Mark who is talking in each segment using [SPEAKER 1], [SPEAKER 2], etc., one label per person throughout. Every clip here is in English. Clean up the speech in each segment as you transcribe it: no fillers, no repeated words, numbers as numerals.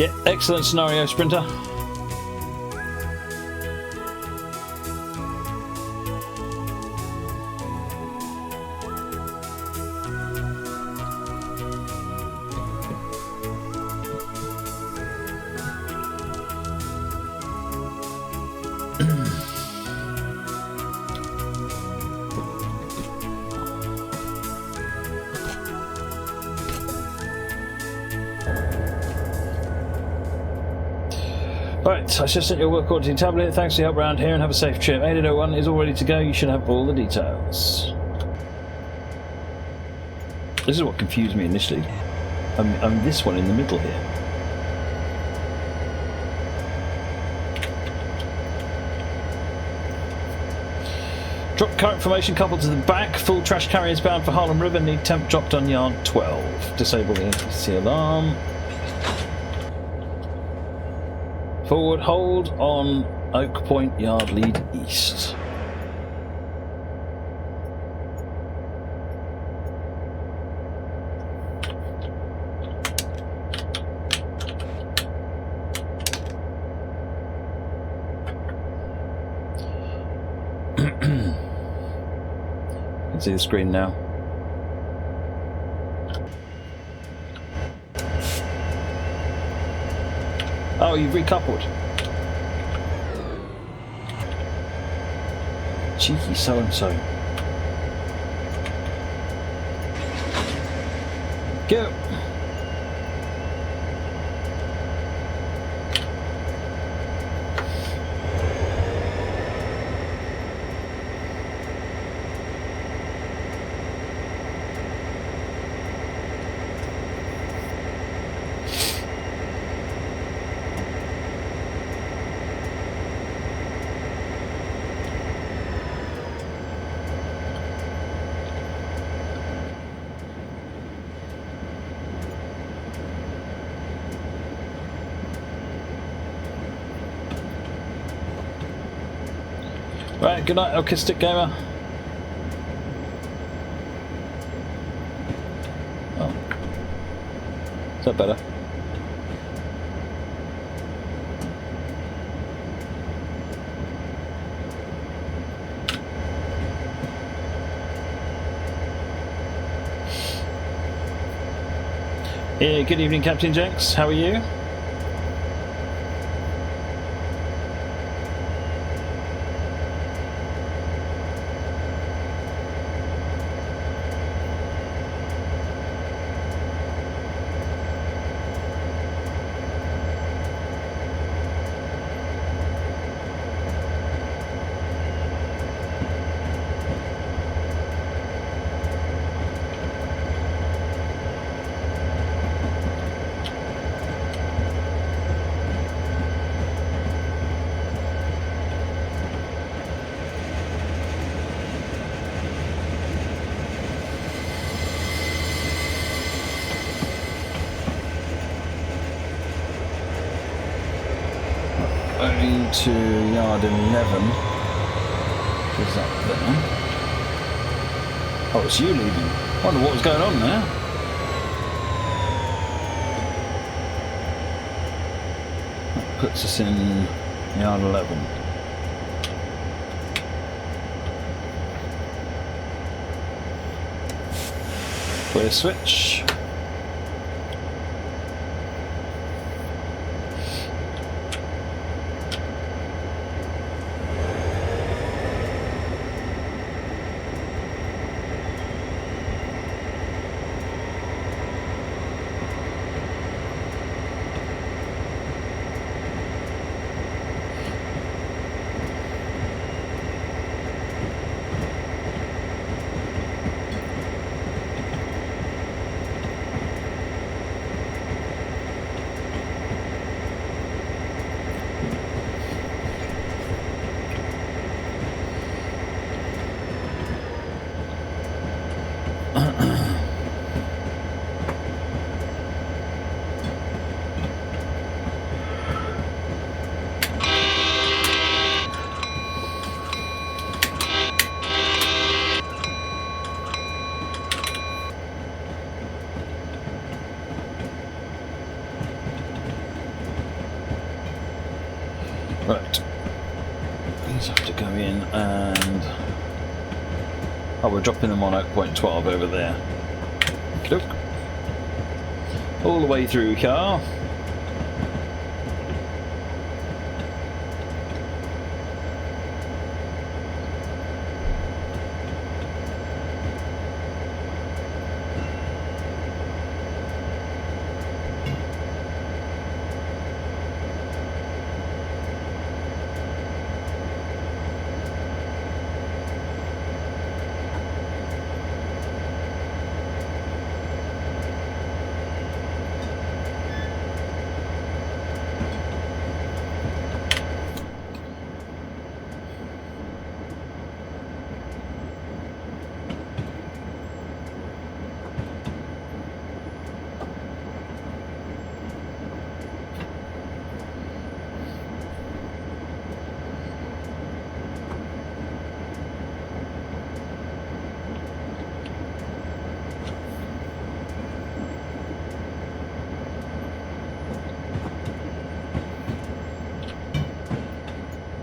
[SPEAKER 1] Yeah, excellent scenario, Sprinter. Right, I just sent your work order to your tablet. Thanks for your help around here and have a safe trip. 8801 is all ready to go. You should have all the details. This is what confused me initially. I'm this one in the middle here. Drop current formation coupled to the back. Full trash carriers bound for Harlem River. Need temp dropped on yard 12. Disable the NPC alarm. Forward hold on Oak Point Yard, lead east. You can see the screen now. Oh, you've recoupled. Cheeky so-and-so. Go. Right, good night, Alkistic Gamer. Oh. Is that better? Yeah, good evening, Captain Jenks. How are you? To yard 11. What's that there? Oh, it's you leaving. Wonder what was going on there. That puts us in yard 11. Clear switch. Right. These have to go in and... Oh, we're dropping them on 0.12 over there. Okey-doke. All the way through here.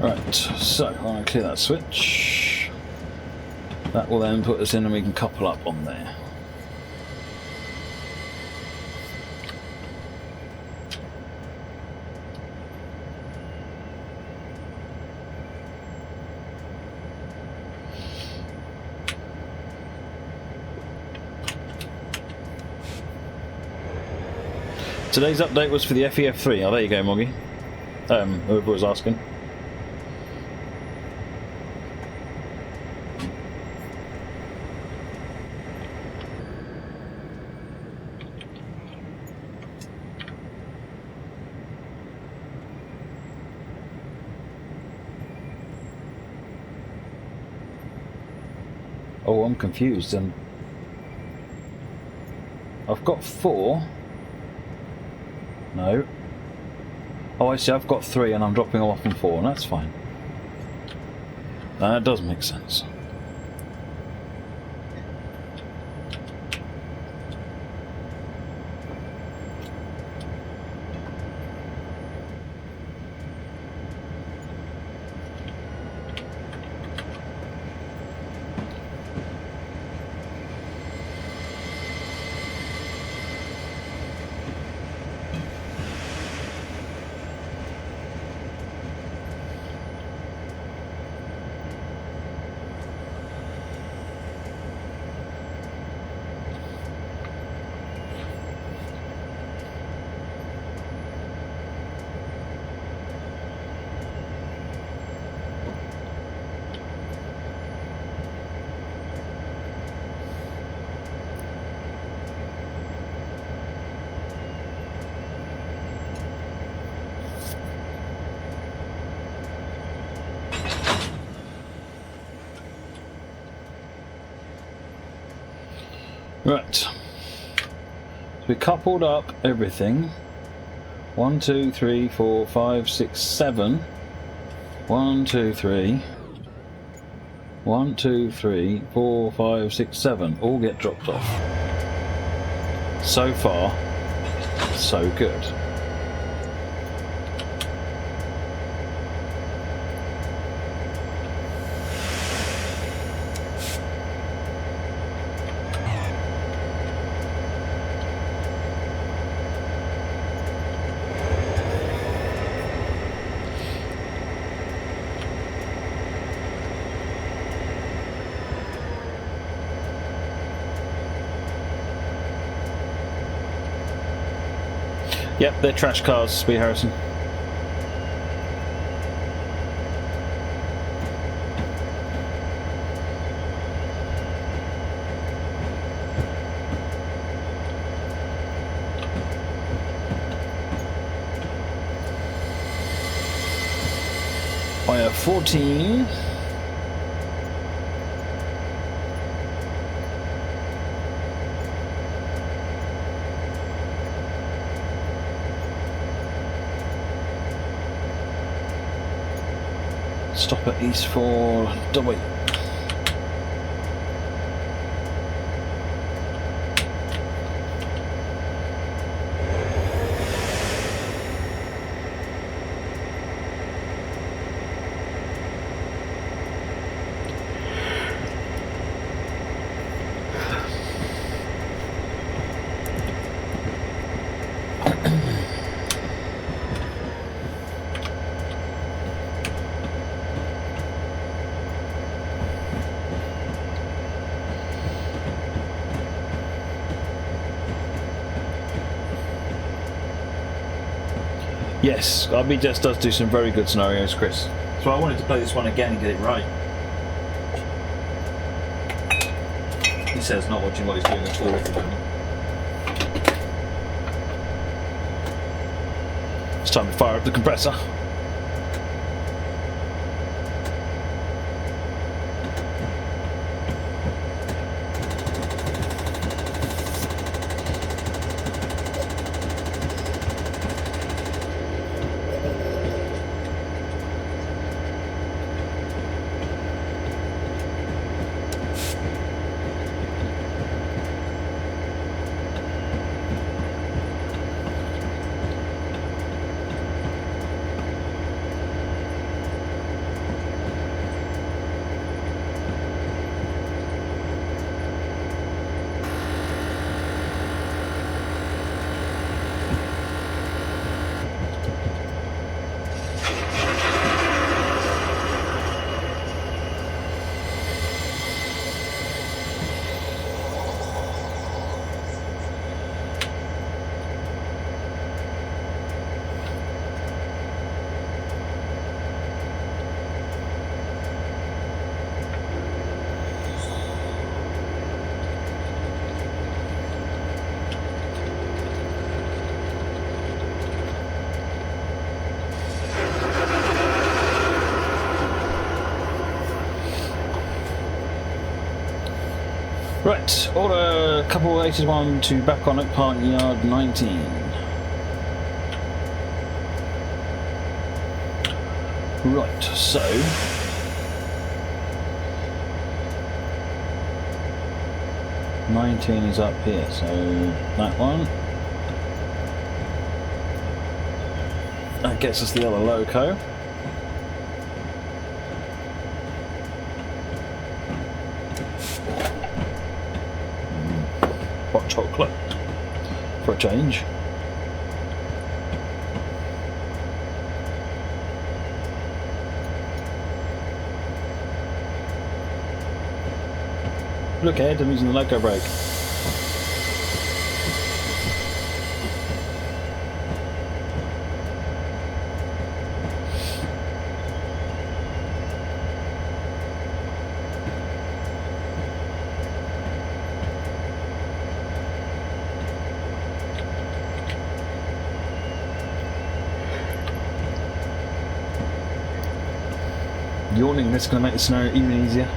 [SPEAKER 1] Right, so I'm going to clear that switch. That will then put us in and we can couple up on there. Today's update was for the FEF3. Oh, there you go, Moggy. Whoever was asking. Oh, I'm confused. I've got 4. No. Oh, I see. I've got 3 and I'm dropping off on 4, and that's fine. That does make sense. Right, so we coupled up everything. 1, 2, 3, 4, 5, 6, 7. 1, 2, 3. 1, 2, 3, 4, 5, 6, 7. All get dropped off. So far, so good. Yep, they're trash cars, Speed Harrison. I have 14. Stop at East for double. Yes, RB just does do some very good scenarios, Chris. So I wanted to play this one again and get it right. He says not watching what he's doing at all at the moment. It's time to fire up the compressor. Right, order couple 81 to back on at Park Yard 19. Right, so '19 is up here, so that one. That gets us the other loco. Hot chocolate for a change. Look ahead, I'm using the loco brake. Yawning, this is going to make the scenario even easier.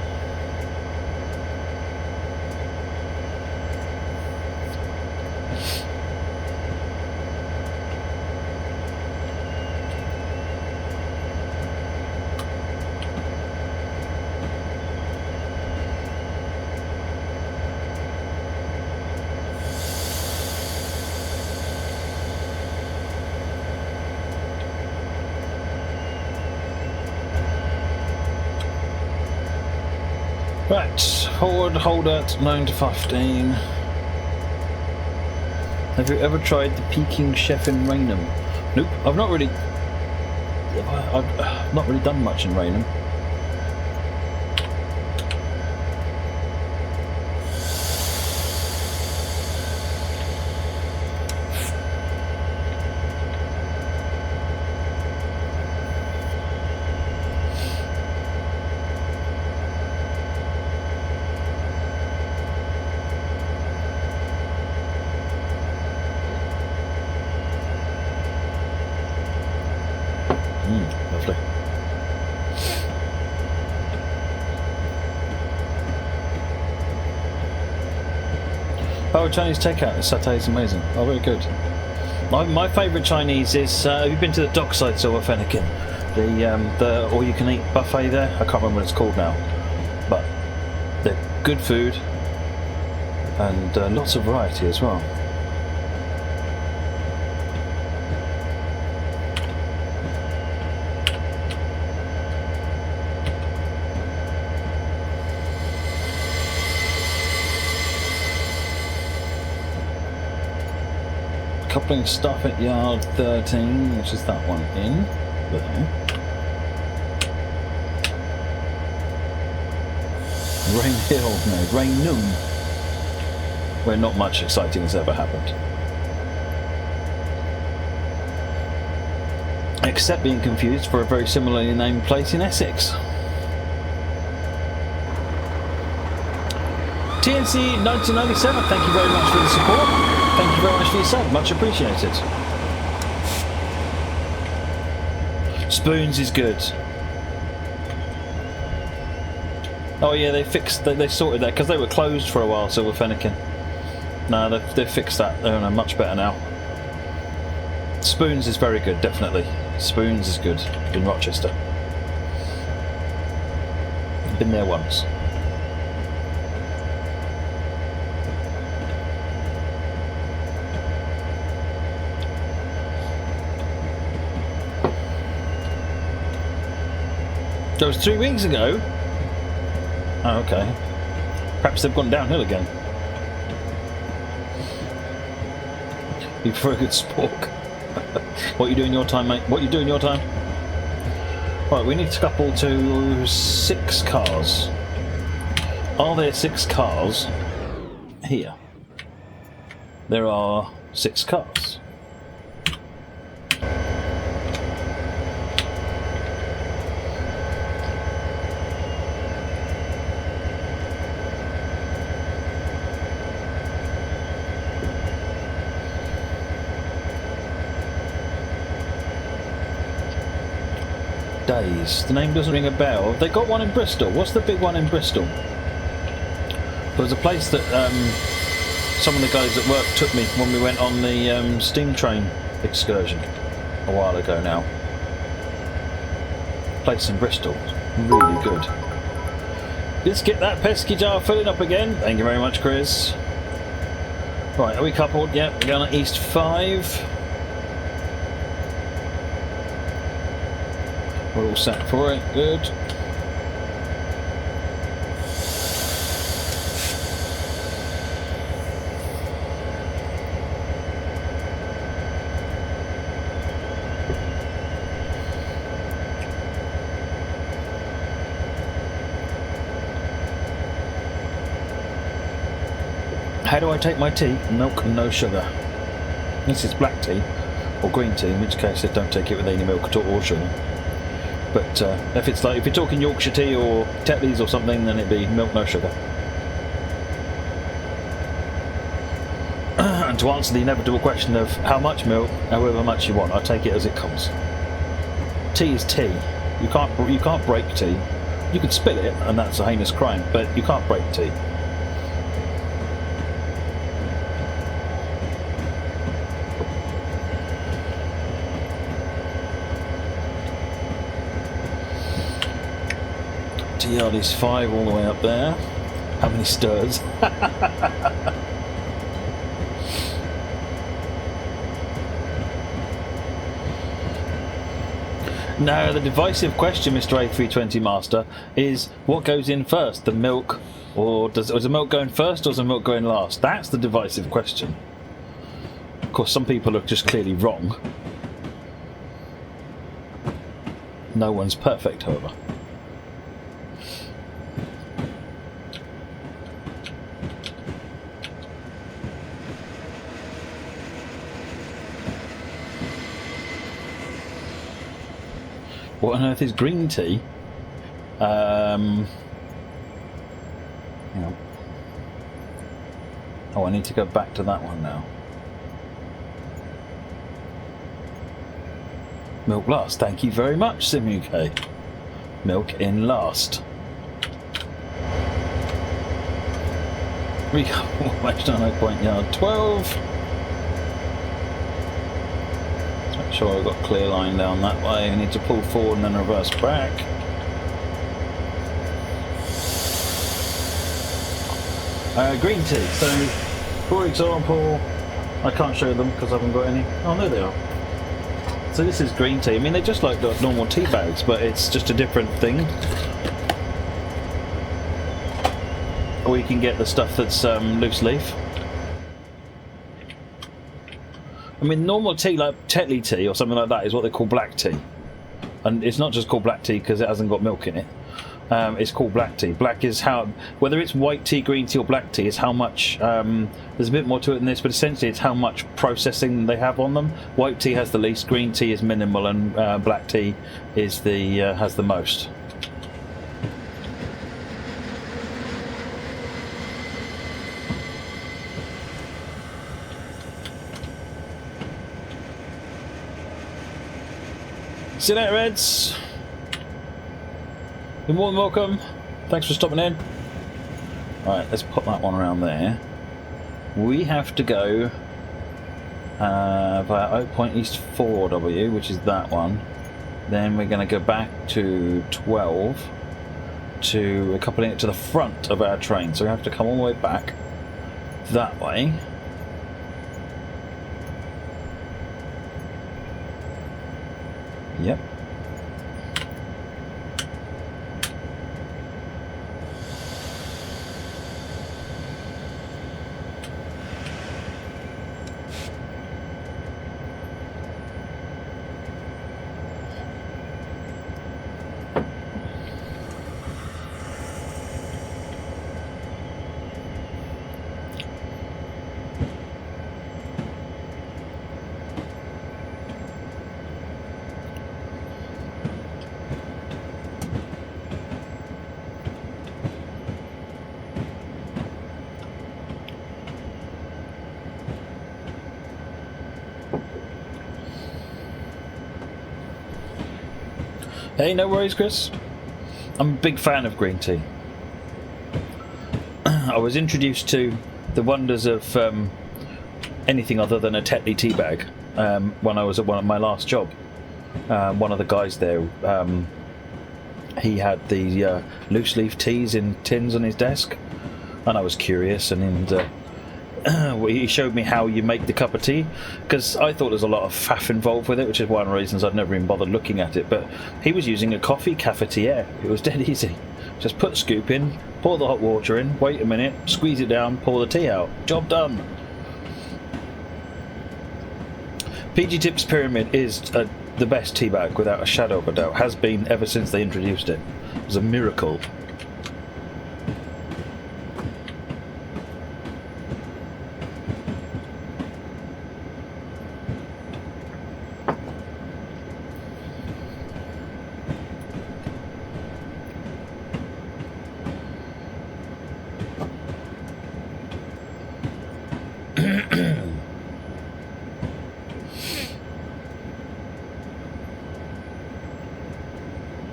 [SPEAKER 1] Right, forward, hold at 9 to 15. Have you ever tried the Peking Chef in Raynham? Nope, I've not really done much in Raynham. Lovely. Oh, Chinese takeout. The satay is amazing. Oh, very good. My favourite Chinese is. Have you been to the Dockside Silver Fennekin? The all-you-can-eat buffet there. I can't remember what it's called now, but they're good food and lots of variety as well. Coupling stuff at yard 13, which is that one in there. Rain Hill, no, Raynham, where not much exciting has ever happened. except being confused for a very similarly named place in Essex. TNC 1997, thank you very much for the support. Thank you very much for your sub, much appreciated. Spoons is good. Oh yeah, they sorted that because they were closed for a while, Silver Fennekin. No, they've fixed that. They're much better now. Spoons is very good, definitely. Spoons is good in Rochester. Been there once. That was 3 weeks ago. Oh, okay. Perhaps they've gone downhill again. You prefer a good spork. What you do in your time, mate? What you do in your time? Right, we need to couple to 6 cars. Are there 6 cars here? There are 6 cars. Days. The name doesn't ring a bell. They got one in Bristol. What's the big one in Bristol? There was a place that some of the guys at work took me when we went on the steam train excursion a while ago now. Place in Bristol. Really good. Let's get that pesky jar filling up again. Thank you very much, Chris. Right, are we coupled? Yep, we're going to East 5. We're all set for it. Good. How do I take my tea? Milk, no sugar. This is black tea or green tea, in which case I don't take it with any milk at all or sugar. But if it's like, if you're talking Yorkshire tea or Tetley's or something, then it'd be milk, no sugar. And to answer the inevitable question of how much milk, however much you want, I take it as it comes. Tea is tea. You can't break tea. You could spill it, and that's a heinous crime. But you can't break tea. Yard is 5 all the way up there. How many stirs? Now the divisive question, Mr. A320 Master, is what goes in first, the milk, or is the milk going first or is the milk going last? That's the divisive question. Of course, some people are just clearly wrong. No one's perfect, however. What on earth is green tea? Hang on. Oh, I need to go back to that one now. Milk last. Thank you very much, SimUK. Milk in last. Almost on a point yard 12. Sure, I've got a clear line down that way. I need to pull forward and then reverse back. Green tea. So, for example, I can't show them because I haven't got any. Oh, there they are. So this is green tea. I mean, they're just like the normal tea bags, but it's just a different thing. Or you can get the stuff that's loose leaf. I mean, normal tea like Tetley tea or something like that is what they call black tea. And it's not just called black tea because it hasn't got milk in it. It's called black tea. Black is how, whether it's white tea, green tea, or black tea, is how much. There's a bit more to it than this, but essentially it's how much processing they have on them. White tea has the least, green tea is minimal, and black tea is the has the most. See you later, Reds. You're more than welcome. Thanks for stopping in. Alright, let's pop that one around there. We have to go via Oak Point East 4W, which is that one. Then we're going to go back to 12 to coupling it to the front of our train. So we have to come all the way back that way. Yep. Hey, no worries, Chris. I'm a big fan of green tea. I was introduced to the wonders of anything other than a Tetley tea bag when I was at my last job. One of the guys there, he had the loose leaf teas in tins on his desk, and I was curious, and he showed me how you make the cup of tea, because I thought there's a lot of faff involved with it, which is one of the reasons I'd never even bothered looking at it. But he was using a coffee cafetiere. It was dead easy. Just put a scoop in, pour the hot water in, wait a minute, squeeze it down, pour the tea out. Job done. PG Tips Pyramid is the best tea bag without a shadow of a doubt. Has been ever since they introduced it. It was a miracle.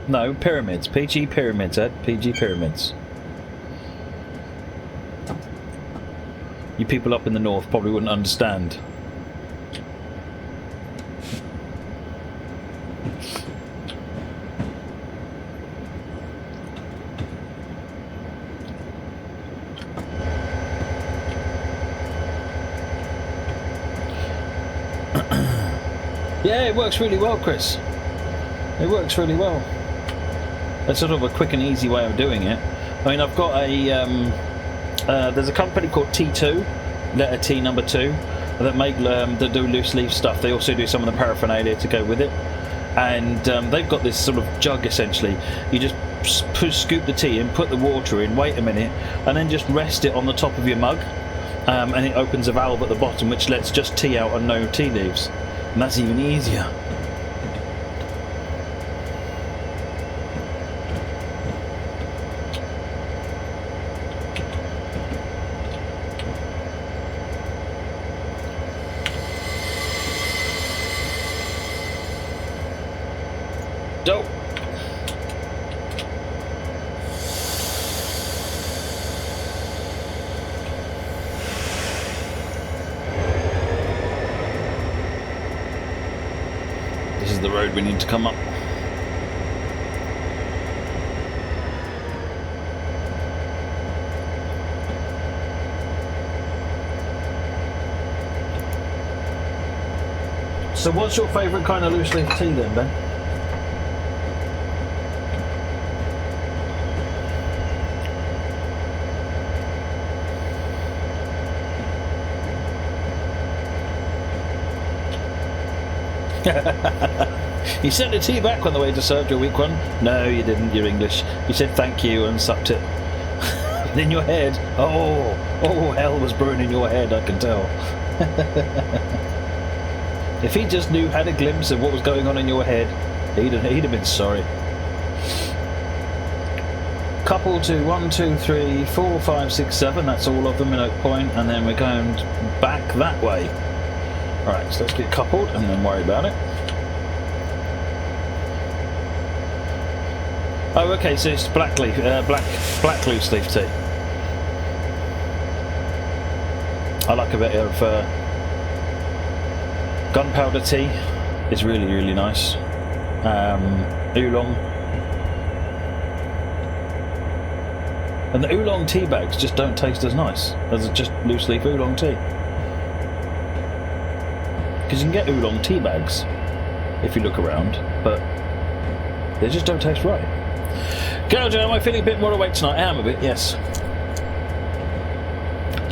[SPEAKER 1] No, pyramids. PG pyramids, Ed. PG pyramids. You people up in the north probably wouldn't understand. Yeah, it works really well, Chris. It works really well. That's sort of a quick and easy way of doing it. I mean, I've got a there's a company called T2, letter T number 2, that make that do loose leaf stuff. They also do some of the paraphernalia to go with it, and they've got this sort of jug essentially. You just scoop the tea in, put the water in, wait a minute, and then just rest it on the top of your mug, and it opens a valve at the bottom which lets just tea out and no tea leaves, and that's even easier. Dope. This is the road we need to come up. So what's your favourite kind of loose leaf tea then, Ben? You sent a tea back on the way to serve your weak one. No, you didn't. You're English. You said thank you and sucked it. In your head. Oh, hell was brewing in your head, I can tell. If he just had a glimpse of what was going on in your head, he'd have been sorry. Couple to 1, 2, 3, 4, 5, 6, 7. That's all of them in Oak Point, and then we're going back that way. Right, so let's get coupled and then worry about it. Oh, okay, so it's black loose leaf tea. I like a bit of gunpowder tea. It's really, really nice. Oolong. And the oolong tea bags just don't taste as nice as just loose leaf oolong tea. Because you can get oolong tea bags if you look around, but they just don't taste right. Gouger, am I feeling a bit more awake tonight? I am a bit, yes.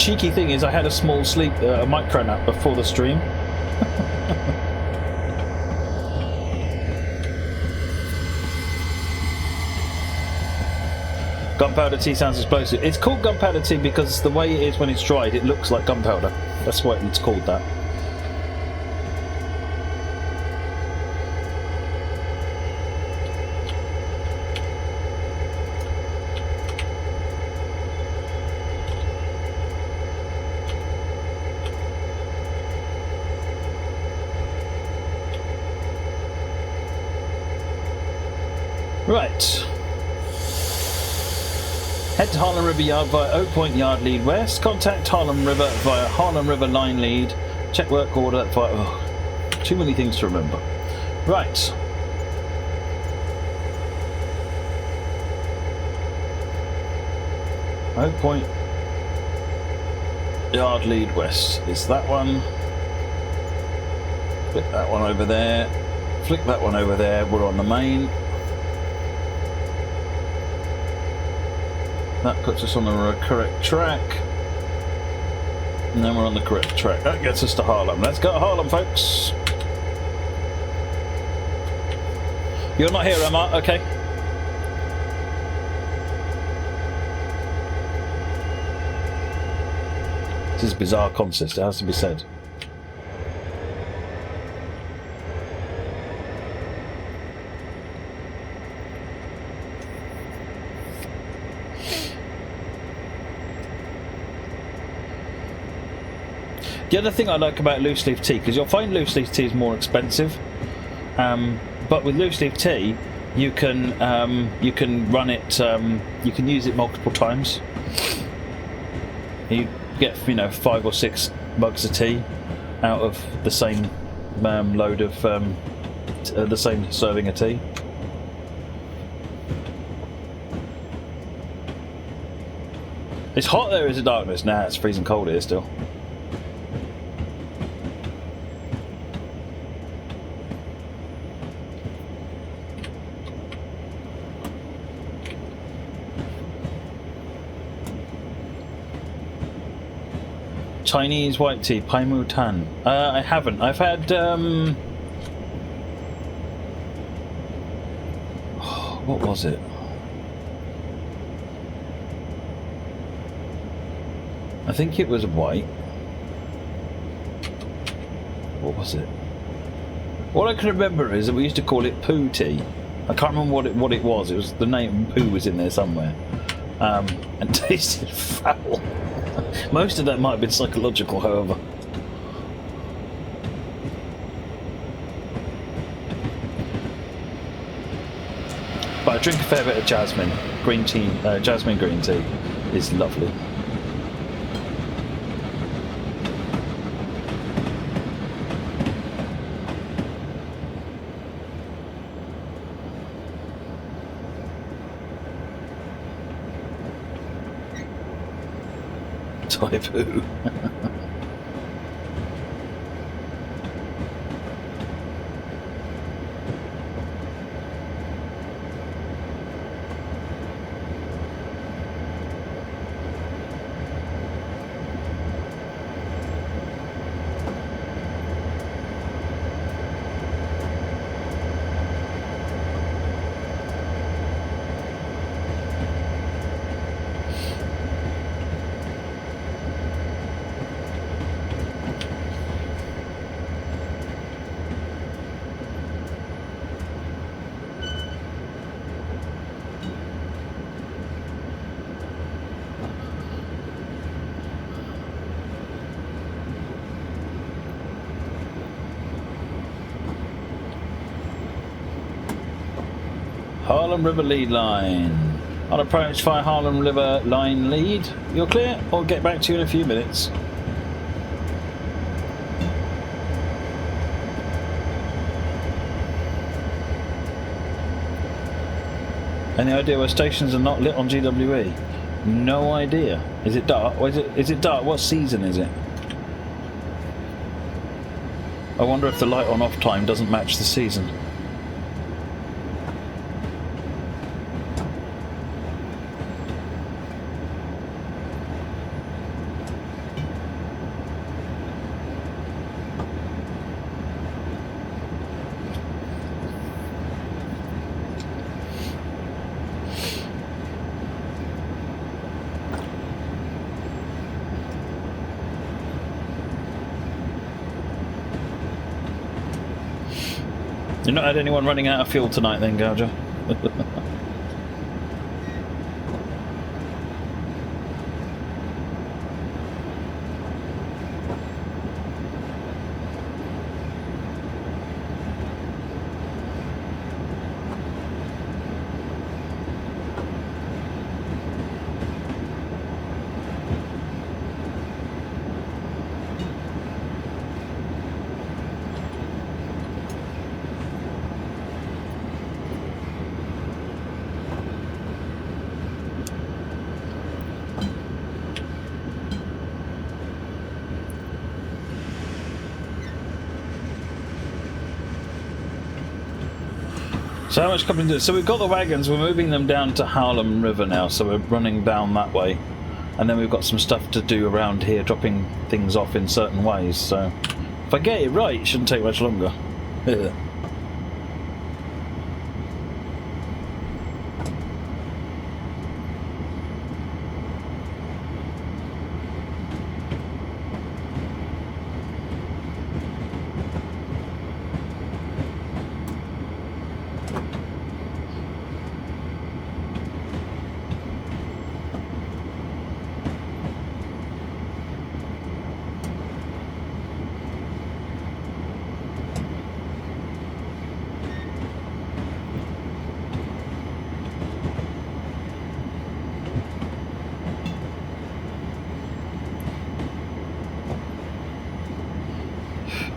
[SPEAKER 1] Cheeky thing is I had a small micro nap before the stream. Gunpowder tea sounds explosive. It's called gunpowder tea because the way it is when it's dried, it looks like gunpowder. That's why it's called that. Right. Head to Harlem River Yard via Oak Point Yard lead west. Contact Harlem River via Harlem River line lead. Check work order via... Oh, too many things to remember. Right. Oak Point Yard lead west. Is that one. Flick that one over there. Flick that one over there. We're on the main. That puts us on the correct track. And then we're on the correct track. That gets us to Harlem. Let's go to Harlem, folks. You're not here, Emma? Okay. This is a bizarre consist, it has to be said. The other thing I like about loose leaf tea, because you'll find loose leaf tea is more expensive, but with loose leaf tea, you can run it, you can use it multiple times. You get 5 or 6 mugs of tea out of the same load of the same serving of tea. It's hot there, is it darkness? Nah, it's freezing cold here still. Chinese white tea, Pai Mu Tan. I haven't. I've had. What was it? I think it was white. What was it? What I can remember is that we used to call it poo tea. I can't remember what it was. It was the name poo was in there somewhere, and tasted foul. Most of that might have been psychological, however. But I drink a fair bit of jasmine green tea. Jasmine green tea is lovely. Typoo. Harlem River lead line. On approach via Harlem River line lead. You're clear? I'll get back to you in a few minutes. Any idea where stations are not lit on GWE? No idea. Is it dark? Or is it dark? What season is it? I wonder if the light on off time doesn't match the season. You've not had anyone running out of fuel tonight then, Gouger? So how much coming to? So we've got the wagons, we're moving them down to Harlem River now, so we're running down that way. And then we've got some stuff to do around here, dropping things off in certain ways, so if I get it right, it shouldn't take much longer.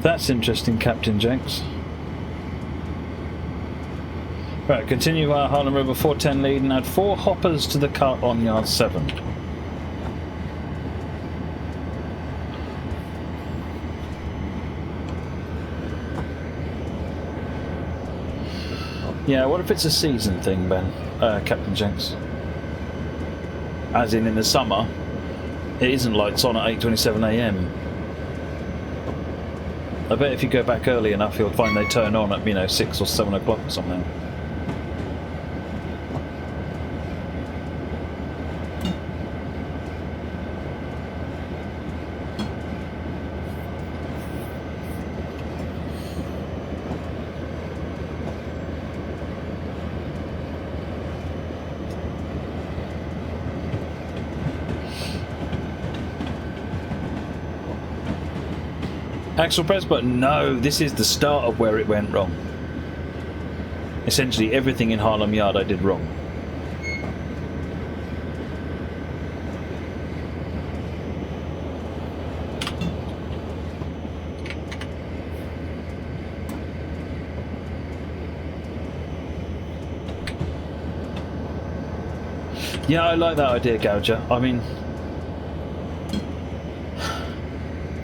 [SPEAKER 1] That's interesting, Captain Jenks. Right, continue via Harlem River 410 lead and add 4 hoppers to the cart on yard 7. Yeah, what if it's a season thing, Ben? Captain Jenks. As in the summer, it isn't lights on at 8:27 AM. I bet if you go back early enough, you'll find they turn on at 6 or 7 o'clock or something. Axle press button? No, this is the start of where it went wrong. Essentially everything in Harlem Yard I did wrong. Yeah, I like that idea, Gouger. I mean,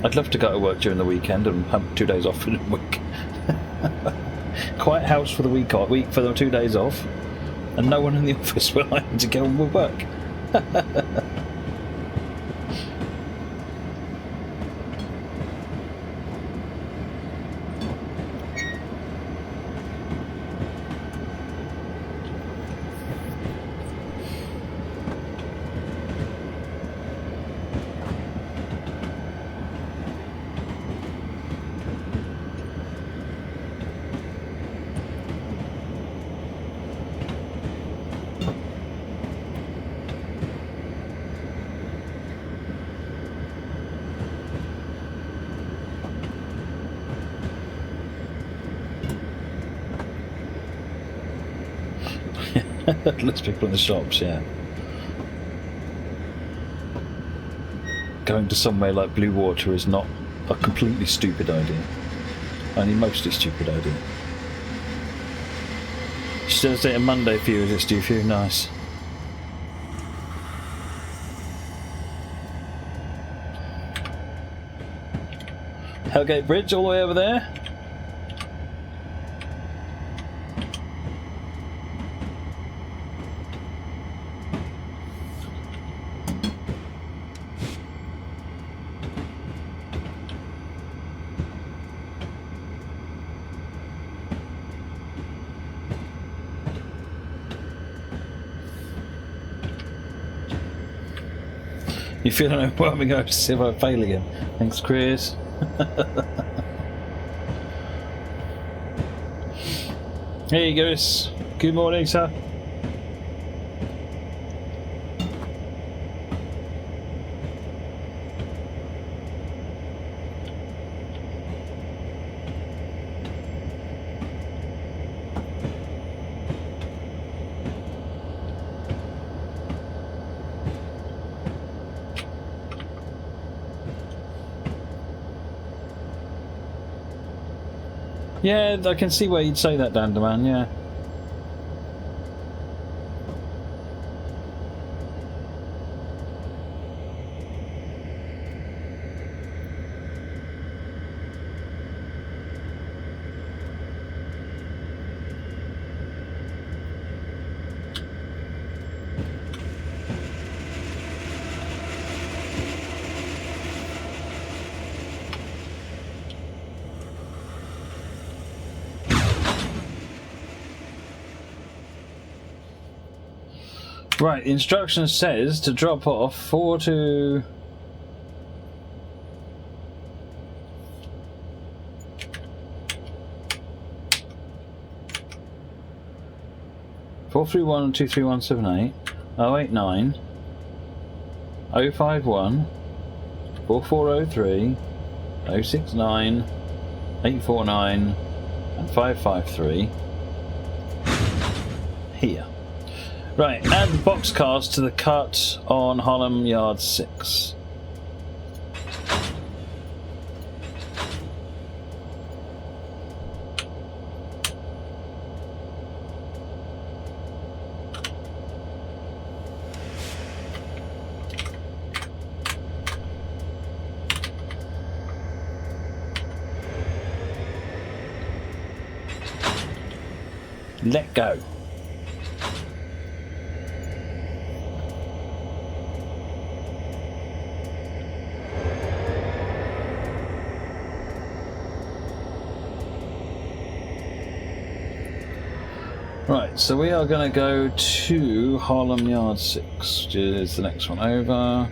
[SPEAKER 1] I'd love to go to work during the weekend and have 2 days off in a week. Quiet house for the week for the 2 days off, and no one in the office when I need to get on with work. Less people in the shops, yeah. Going to somewhere like Blue Water is not a completely stupid idea. Only mostly stupid idea. It's Thursday and Monday for you, is it, Stu? For you? Nice. Hellgate Bridge all the way over there. You feeling overwhelming? I see if I fail again. Thanks, Chris. Hey, Chris. Good morning, sir. Yeah, I can see where you'd say that, Danderman, yeah. Right, the instruction says to drop off 4 to... (431 23178) 089 051 4403 069 849 and 553 here. Right, add the boxcars to the cut on Harlem Yard 6. Let go. Right, so we are going to go to Harlem Yard 6, which is the next one over.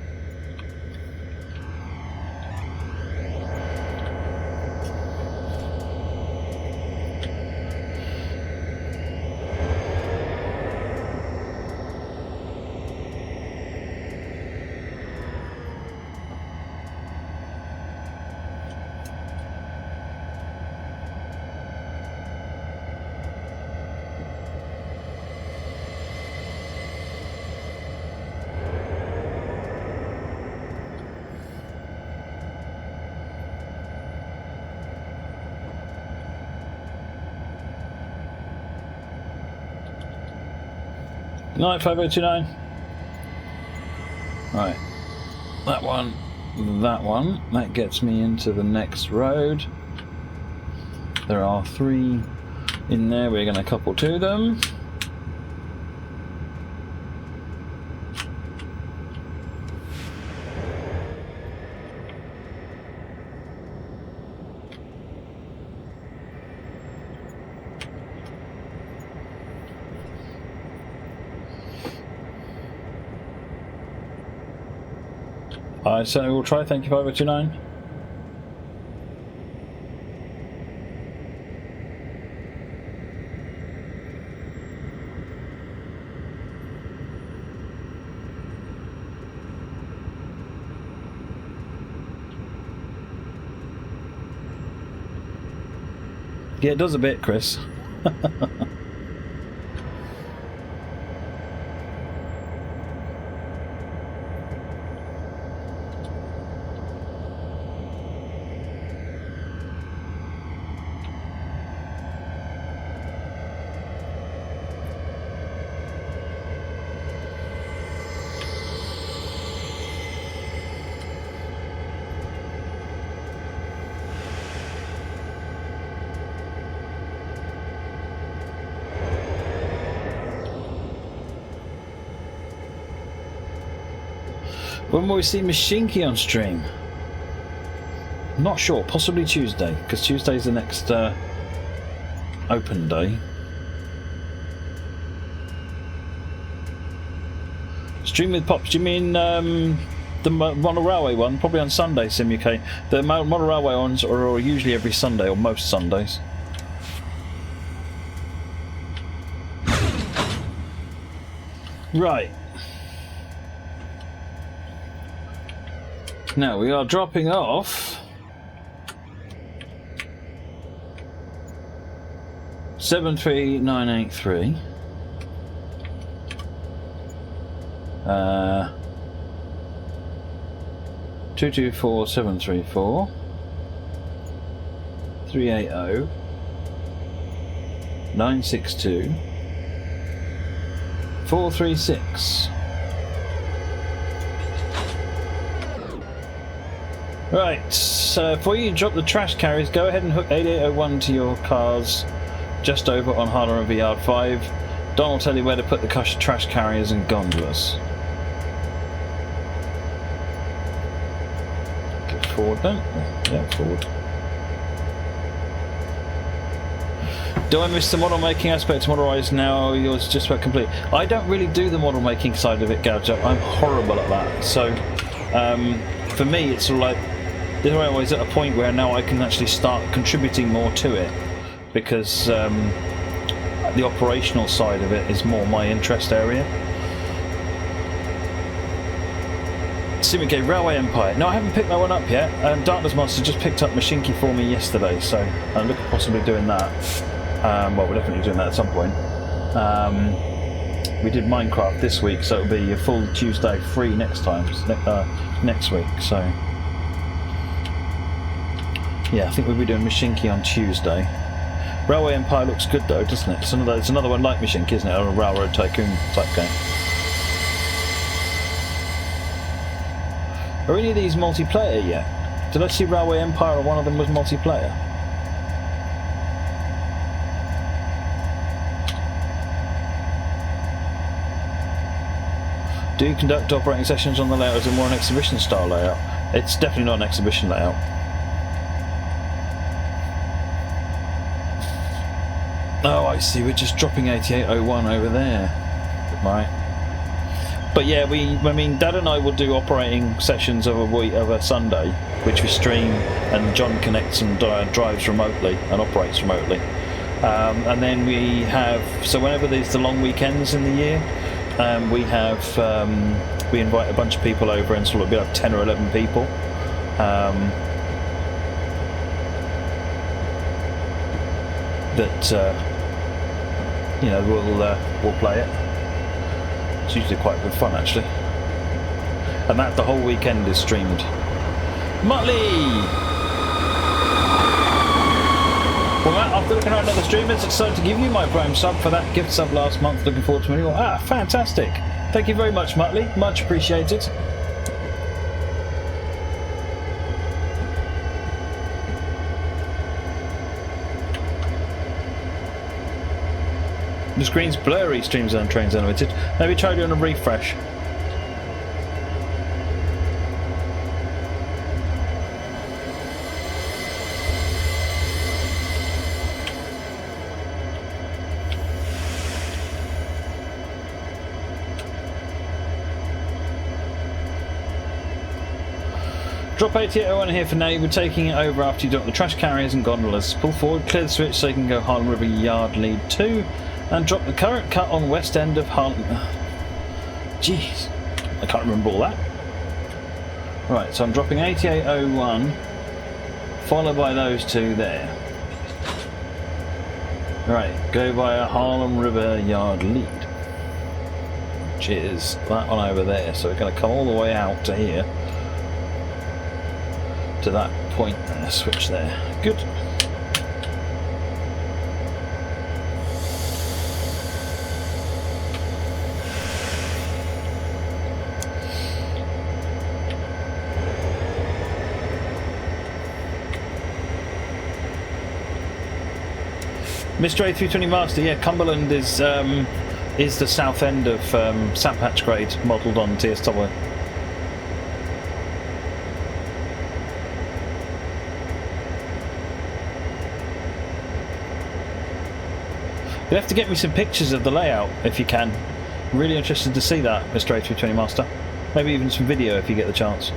[SPEAKER 1] Night 5029. Right, that one, that gets me into the next road. There are 3 in there, we're going to couple to them. I certainly will try. Thank you, 5029. Yeah, it does a bit, Chris. When will we see Machinki on stream? Not sure. Possibly Tuesday, because Tuesday's the next open day. Stream with Pops. Do you mean the Model Railway one? Probably on Sunday, SimUK. The Model Railway ones are usually every Sunday, or most Sundays. Right. Now we are dropping off 73983. 224734 380 962 436. Right, so before you drop the trash carriers, go ahead and hook 8801 to your cars just over on Harlem River Yard 5. Don will tell you where to put the trash carriers and gondolas. Get forward then. Yeah, forward. Do I miss the model making aspect of Model Rise now? Yours just about complete. I don't really do the model making side of it, Gouger. I'm horrible at that. So, for me, it's sort of like they're always at a point where now I can actually start contributing more to it, because the operational side of it is more my interest area. SimUK Railway Empire. No, I haven't picked that one up yet. Darkness Monster just picked up Machinki for me yesterday, so I'm looking at possibly doing that. Well, we're definitely doing that at some point. We did Minecraft this week, so it'll be a full Tuesday free next time, next week. So yeah, I think we'll be doing Machinki on Tuesday. Railway Empire looks good though, doesn't it? It's another one like Machinki, isn't it? A railroad tycoon type game. Are any of these multiplayer yet? Did I see Railway Empire or one of them was multiplayer? Do you conduct operating sessions on the layout, or is it more an exhibition style layout? It's definitely not an exhibition layout. Oh, I see, we're just dropping 8801 over there. Right. But yeah, I mean, Dad and I will do operating sessions of a Sunday, which we stream, and John connects and drives remotely and operates remotely. And then we have, so whenever there's the long weekends in the year, we invite a bunch of people over, and sort of be like 10 or 11 people. You know, we'll play it. It's usually quite good fun, actually. And that the whole weekend is streamed. Muttley! Well, Matt, after looking at another stream, it's excited to give you my Prime sub for that gift sub last month. Looking forward to it. Ah, fantastic! Thank you very much, Muttley. Much appreciated. The screen's blurry, Stream Zone Trains Unlimited. Maybe try doing a refresh. Drop 8801 here for now. You'll be taking it over after you drop the trash carriers and gondolas. Pull forward, clear the switch so you can go Harlem River Yard Lead 2. And drop the current cut on west end of Harlem. Jeez, I can't remember all that. Right, so I'm dropping 8801, followed by those two there. Right, go via Harlem River Yard Lead, which is that one over there. So we're going to come all the way out to here, to that point there, switch there. Good. Mr. A320 Master, yeah, Cumberland is the south end of Sampatch grade, modelled on TS Tobler. You'll have to get me some pictures of the layout if you can. I'm really interested to see that, Mr. A320 Master. Maybe even some video if you get the chance.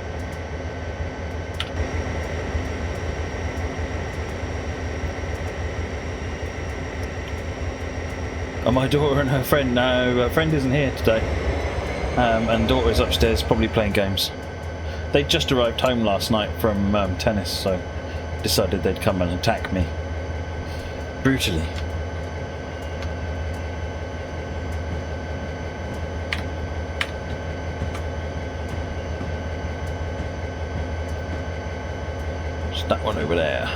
[SPEAKER 1] And my daughter and her friend, no, her friend isn't here today. And daughter is upstairs probably playing games. They just arrived home last night from tennis, so decided they'd come and attack me. Brutally. Just that one over there.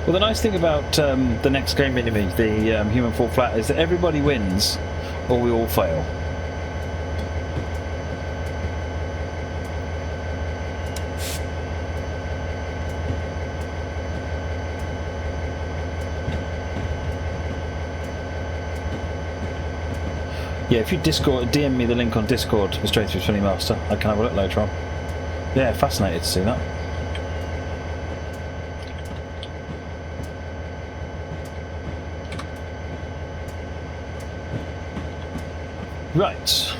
[SPEAKER 1] Well, the nice thing about the next game enemy, the human fall flat, is that everybody wins or we all fail. Yeah, if you DM me the link on Discord, Mr. A320 Master, I can have a look later on. Yeah, fascinated to see that. Right,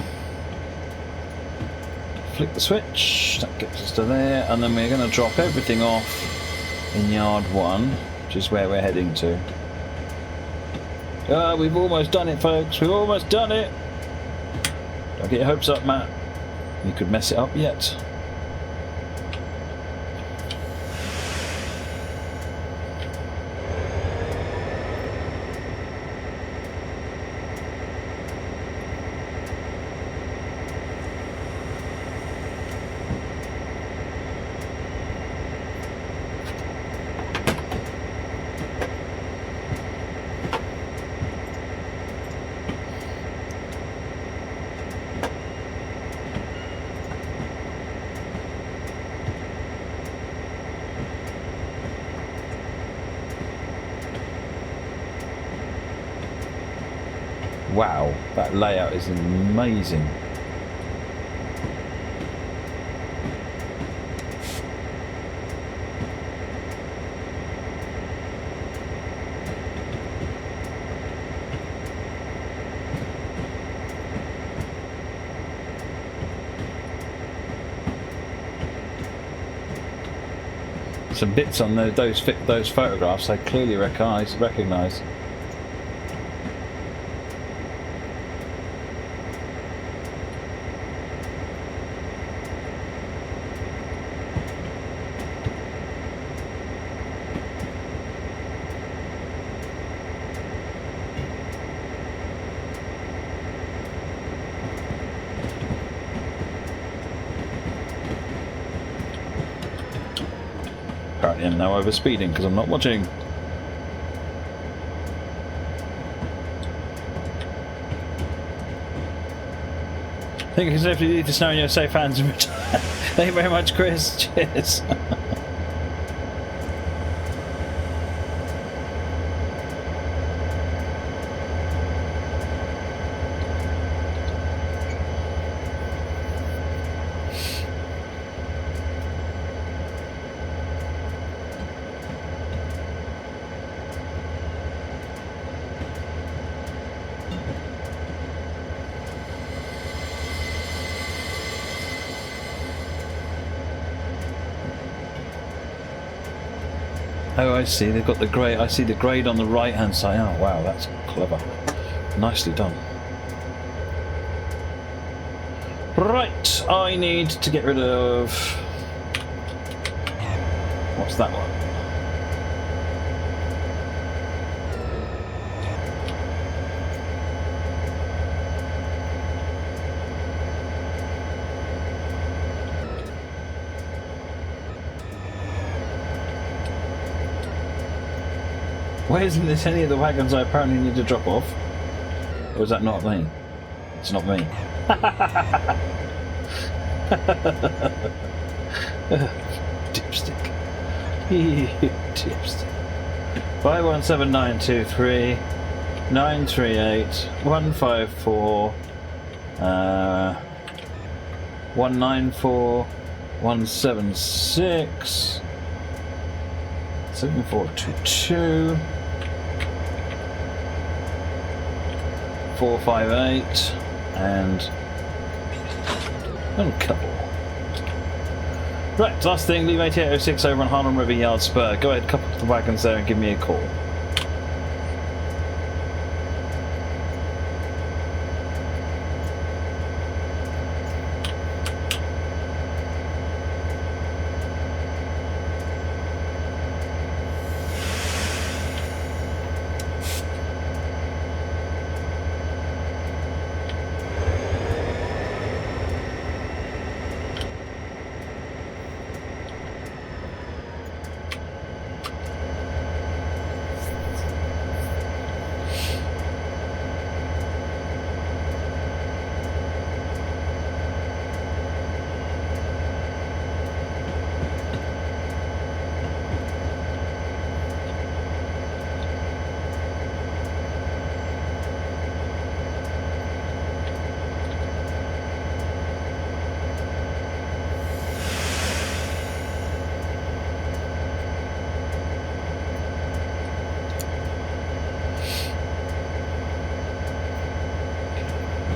[SPEAKER 1] flick the switch, that gets us to there, and then we're going to drop everything off in yard 1, which is where we're heading to. We've almost done it, folks, we've almost done it! Don't get your hopes up, Matt, you could mess it up yet. Wow, that layout is amazing. Some bits on those photographs I clearly recognise. Apparently I'm now over speeding because I'm not watching. Thank you for safely leave the snow in your safe hands and return. Thank you very much, Chris. Cheers. Oh, I see. They've got the grade. I see the grade on the right-hand side. Oh, wow, that's clever. Nicely done. Right, I need to get rid of... What's that one? Why isn't this any of the wagons I apparently need to drop off? Or is that not me? It's not me. Dipstick. Dipstick. 517923938 154 194 176 7422 458 and a couple. Right, last thing, leave 8806 over on Harlem River Yard Spur. Go ahead, couple the wagons there and give me a call.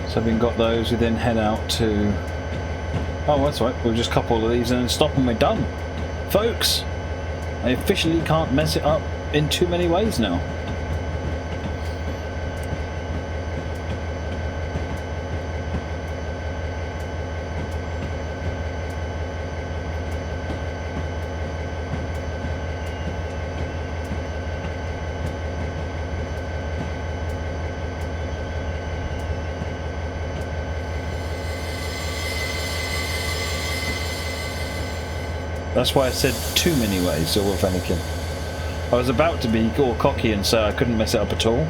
[SPEAKER 1] So having got those, we then head out to... Oh, that's right, we'll just couple all of these and then stop and we're done. Folks, I officially can't mess it up in too many ways now. That's why I said too many ways, Silver Fennekin. I was about to be all cocky and say I couldn't mess it up at all.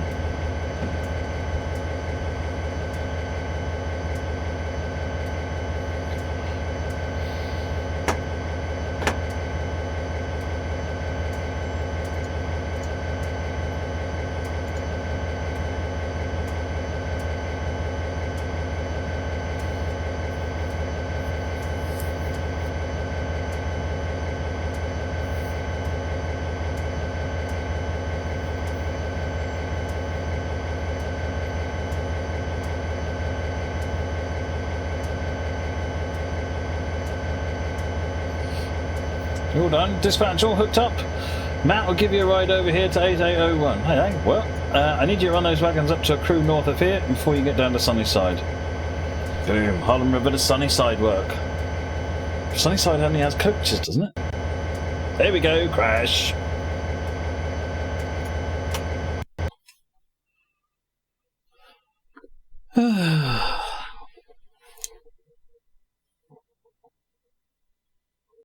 [SPEAKER 1] All done. Dispatch all hooked up. Matt will give you a ride over here to 8801. Hey, well, I need you to run those wagons up to a crew north of here before you get down to Sunnyside. Boom. Harlem River to Sunnyside work. Sunnyside only has coaches, doesn't it? There we go. Crash.